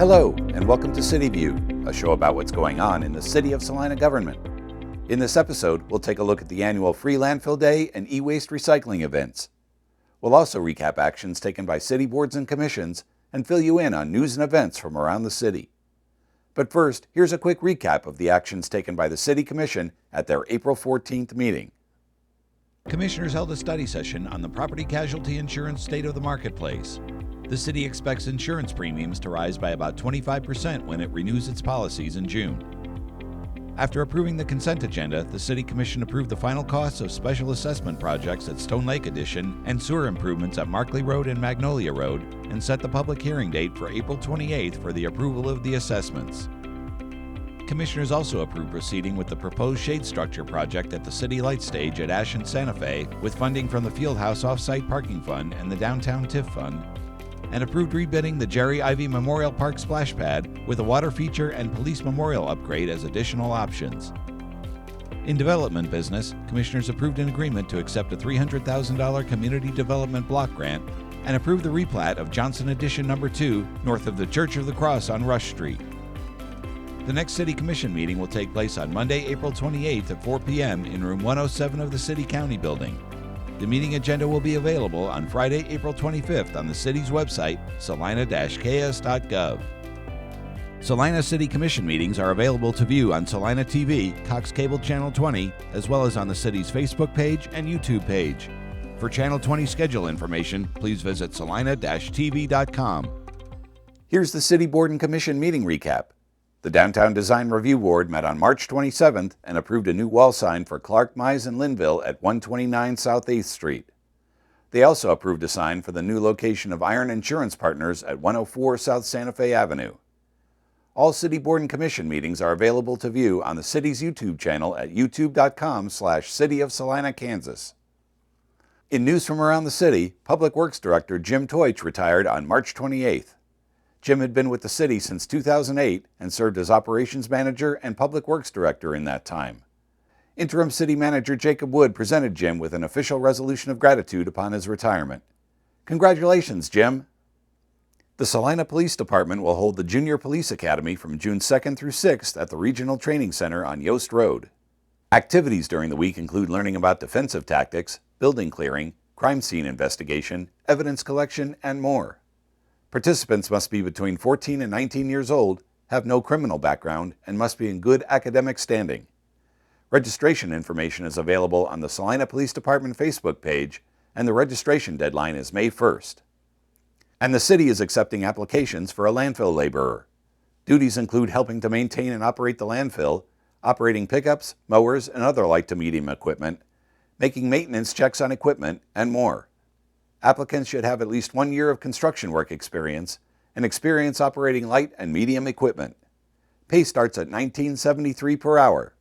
Hello, and welcome to City View, a show about what's going on in the City of Salina government. In this episode, we'll take a look at the annual Free Landfill Day and e-waste recycling events. We'll also recap actions taken by city boards and commissions and fill you in on news and events from around the city. But first, here's a quick recap of the actions taken by the City Commission at their April 14th meeting. Commissioners held a study session on the property casualty insurance state of the marketplace. The city expects insurance premiums to rise by about 25% when it renews its policies in June. After approving the consent agenda, the City Commission approved the final costs of special assessment projects at Stone Lake Addition and sewer improvements at Markley Road and Magnolia Road, and set the public hearing date for April 28th for the approval of the assessments. Commissioners also approved proceeding with the proposed shade structure project at the City Light Stage at Ash and Santa Fe with funding from the Fieldhouse Off-Site Parking Fund and the Downtown TIF Fund, and approved rebidding the Jerry Ivy Memorial Park splash pad with a water feature and police memorial upgrade as additional options. In development business, commissioners approved an agreement to accept a $300,000 community development block grant and approved the replat of Johnson Addition No. 2 north of the Church of the Cross on Rush Street. The next City Commission meeting will take place on Monday, April 28th at 4 p.m. in room 107 of the City County Building. The meeting agenda will be available on Friday, April 25th on the city's website, salina-ks.gov. Salina City Commission meetings are available to view on Salina TV, Cox Cable Channel 20, as well as on the city's Facebook page and YouTube page. For Channel 20 schedule information, please visit salina-tv.com. Here's the City Board and Commission meeting recap. The Downtown Design Review Board met on March 27th and approved a new wall sign for Clark, Mize, and Linville at 129 South 8th Street. They also approved a sign for the new location of Iron Insurance Partners at 104 South Santa Fe Avenue. All City Board and Commission meetings are available to view on the city's YouTube channel at youtube.com/City of Salina, Kansas. In news from around the city, Public Works Director Jim Teutsch retired on March 28th. Jim had been with the city since 2008 and served as operations manager and public works director in that time. Interim city manager Jacob Wood presented Jim with an official resolution of gratitude upon his retirement. Congratulations, Jim! The Salina Police Department will hold the Junior Police Academy from June 2nd through 6th at the Regional Training Center on Yost Road. Activities during the week include learning about defensive tactics, building clearing, crime scene investigation, evidence collection, and more. Participants must be between 14 and 19 years old, have no criminal background, and must be in good academic standing. Registration information is available on the Salina Police Department Facebook page, and the registration deadline is May 1st. And the city is accepting applications for a landfill laborer. Duties include helping to maintain and operate the landfill, operating pickups, mowers, and other light to medium equipment, making maintenance checks on equipment, and more. Applicants should have at least 1 year of construction work experience and experience operating light and medium equipment. Pay starts at $19.73 per hour.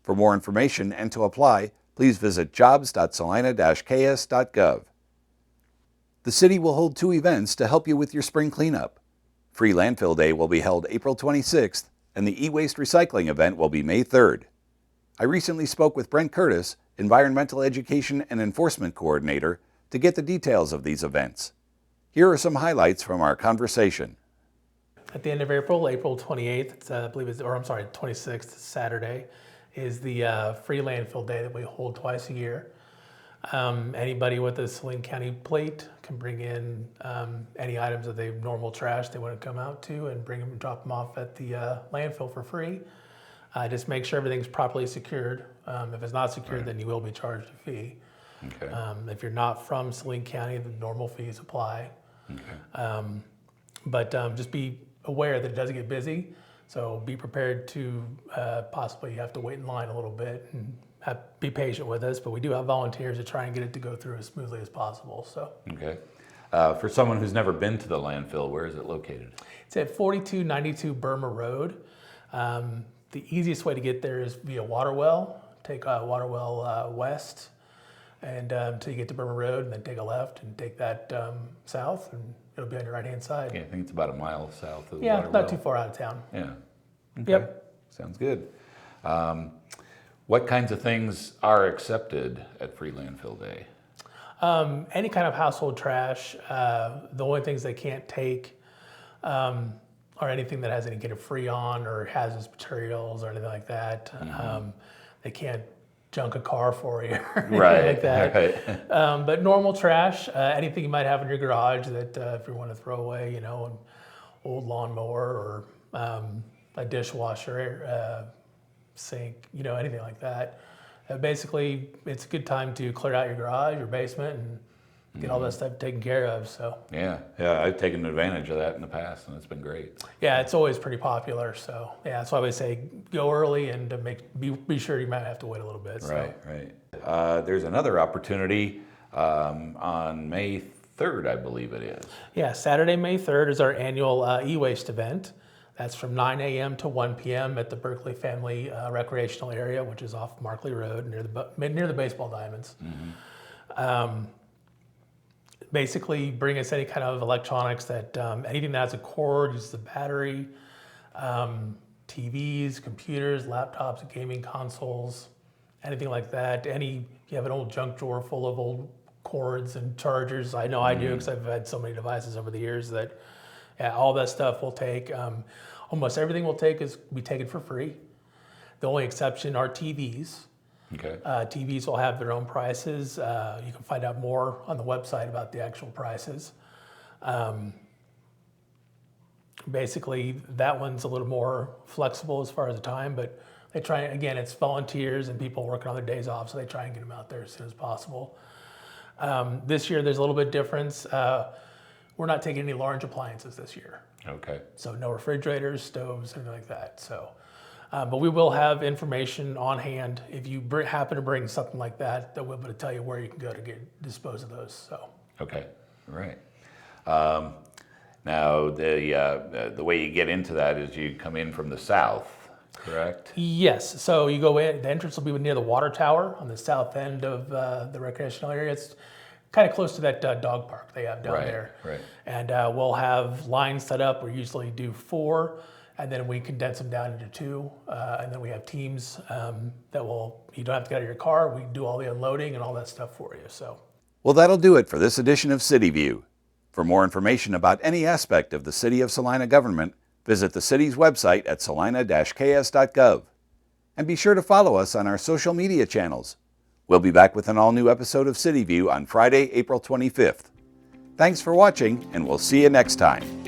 For more information and to apply, please visit jobs.salina-ks.gov. The city will hold 2 events to help you with your spring cleanup. Free Landfill Day will be held April 26th, and the e-waste recycling event will be May 3rd. I recently spoke with Brent Curtis, Environmental Education and Enforcement Coordinator, to get the details of these events. Here are some highlights from our conversation. At the end of April, April 28th, 26th, Saturday, is the Free Landfill Day that we hold twice a year. Anybody with a Salina County plate can bring in any items of the normal trash they want to come out to and bring them and drop them off at the landfill for free. Just make sure everything's properly secured. If it's not secured, then you will be charged a fee. Okay. If you're not from Salina County, the normal fees apply. Okay. But just be aware that it does get busy, so be prepared to possibly have to wait in line a little bit and be patient with us. But we do have volunteers to try and get it to go through as smoothly as possible. So. Okay. For someone who's never been to the landfill, where is it located? It's at 4292 Burma Road. The easiest way to get there is via Waterwell. Take Waterwell west. And until you get to Burma Road, and then take a left and take that south, and it'll be on your right-hand side. Yeah, I think it's about a mile south of the Waterwell. Not too far out of town. Yeah. Okay. Yep. Sounds good. What kinds of things are accepted at Free Landfill Day? Any kind of household trash. The only things they can't take are or anything that has any kind of freon or hazardous materials or anything like that. They can't junk a car for you or anything like that. Right. But normal trash, anything you might have in your garage that if you want to throw away, an old lawnmower or a dishwasher, sink, anything like that. Basically, it's a good time to clear out your garage, your basement, and get all that stuff taken care of. So Yeah, I've taken advantage of that in the past, and it's been great. yeah, it's always pretty popular. So yeah, that's why we say go early and to be sure you might have to wait a little bit. So. Right. There's another opportunity on May 3rd, I believe it is. Yeah, Saturday, May 3rd is our annual e-waste event. That's from 9 a.m. to 1 p.m. at the Berkeley Family Recreational Area, which is off Markley Road near the baseball diamonds. Basically, bring us any kind of electronics that anything that has a cord, uses a battery, TVs, computers, laptops, gaming consoles, anything like that. If you have an old junk drawer full of old cords and chargers, I know I do because I've had so many devices over the years that all that stuff we'll take. Almost everything we'll take is be taken for free. The only exception are TVs. Okay. TVs will have their own prices. You can find out more on the website about the actual prices. Basically, that one's a little more flexible as far as the time, but they try, again, it's volunteers and people working on their days off, so they try and get them out there as soon as possible. This year, there's a little bit difference. We're not taking any large appliances this year. Okay. So no refrigerators, stoves, anything like that. So, but we will have information on hand if you happen to bring something like that. That we'll be able to tell you where you can go to dispose of those. So. Okay. Right. Now the way you get into that is you come in from the south, correct? Yes. So you go in. The entrance will be near the water tower on the south end of the recreational area. It's kind of close to that dog park they have down there. Right. And we'll have lines set up. We usually do 4, and then we condense them down into 2. And then we have teams you don't have to get out of your car. We do all the unloading and all that stuff for you. So. Well, that'll do it for this edition of City View. For more information about any aspect of the City of Salina government, visit the city's website at salina-ks.gov. And be sure to follow us on our social media channels. We'll be back with an all-new episode of City View on Friday, April 25th. Thanks for watching, and we'll see you next time.